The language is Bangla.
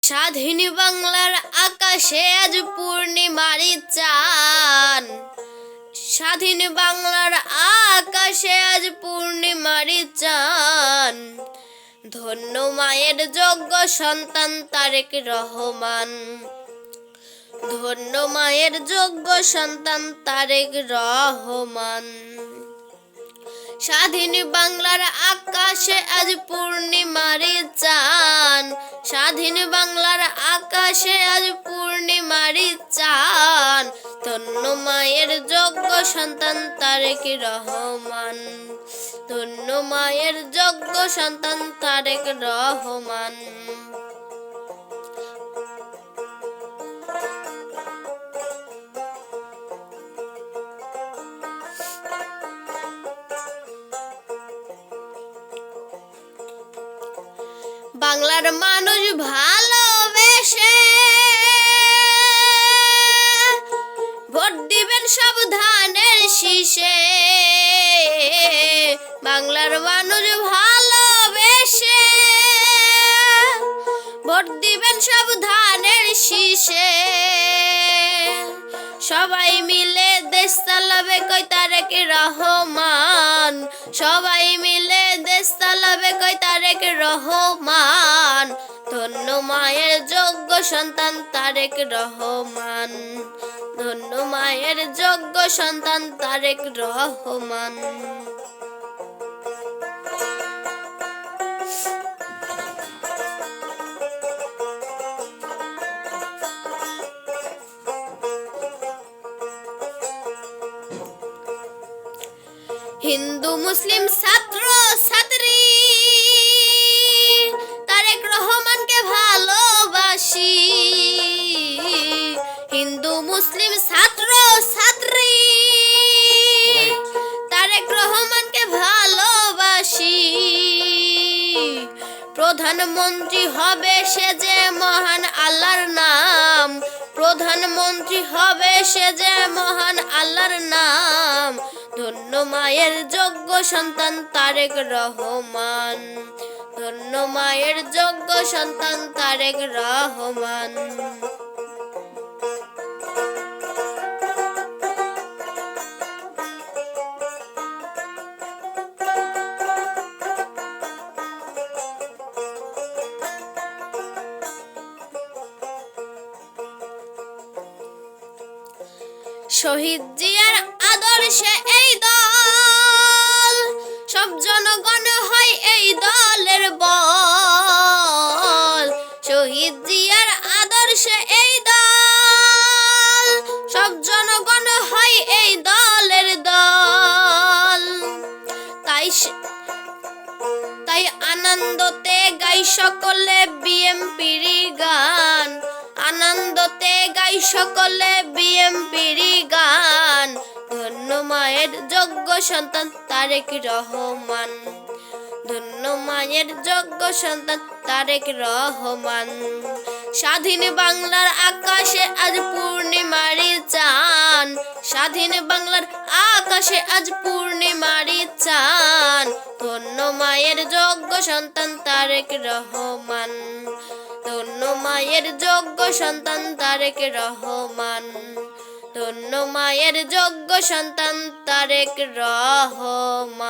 স্বাধীন বাংলার আকাশে আজ পূর্ণিমার চাঁদ। স্বাধীন বাংলার আকাশে আজ পূর্ণিমার চাঁদ। ধন্য মায়ের যোগ্য সন্তান তারেক রহমান। ধন্য মায়ের যোগ্য সন্তান তারেক রহমান। স্বাধীন বাংলার আকাশে আজ পূর্ণিমার চাঁদ। স্বাধীন বাংলার আকাশে আজ পূর্ণিমার চাঁদ। ধন্য মায়ের যোগ্য সন্তান তারেক রহমান। ধন্য মায়ের যোগ্য সন্তান তারেক রহমান। বাংলার মানুষ ভালোবেসে ভোট দিবেন সব ধানের শীষে। বাংলার মানুষ ভালোবেসে ভোট দিবেন সব ধানের শীষে। সবাই মিলে দেশ চালাবে কই তারেক রহমান। সবাই মিলে দেশ চালাবে কই তারেক রহমান। ধন্য মায়ের যোগ্য সন্তান তারেক রহমান। ধন্য মায়ের যোগ্য সন্তান তারেক রহমান। হিন্দু মুসলিম ছাত্র ছাত্রী তারেক রহমানকে ভালোবাসি। হিন্দু মুসলিম ছাত্র ছাত্রী তারেক রহমানকে ভালোবাসি। প্রধানমন্ত্রী হবে সে যে মহান আল্লাহর নাম। প্রধানমন্ত্রী হবে সে যে মহান আল্লাহর নাম। ধন্য মায়ের যোগ্য সন্তান তারেক রহমান। ধন্য মায়ের যোগ্য সন্তান তারেক রহমান। শহীদ জিয়ার আদর্শে এই দল। সব জনগণ হয় এই দলের বল। শহীদ জিয়ার আদর্শে এই দল। সব জনগণ হয় এই দলের দল। তাই আনন্দতে গাই সকলে বিএমপির গান। আনন্দতে গাই সকলে বিএমপির গান। ধন্য মায়ের যোগ্য সন্তান তারেক রহমান। ধন্য মায়ের যোগ্য সন্তান তারেক রহমান। স্বাধীন বাংলার আকাশে আজ পূর্ণিমার চাঁদ। স্বাধীন বাংলার আকাশে আজ পূর্ণিমার চাঁদ। ধন্য মায়ের যোগ্য সন্তান তারেক রহমান। ধন্য মায়ের যোগ্য সন্তান তারেক রহমান। ধন্য মায়ের যোগ্য সন্তান তারেক রহমান।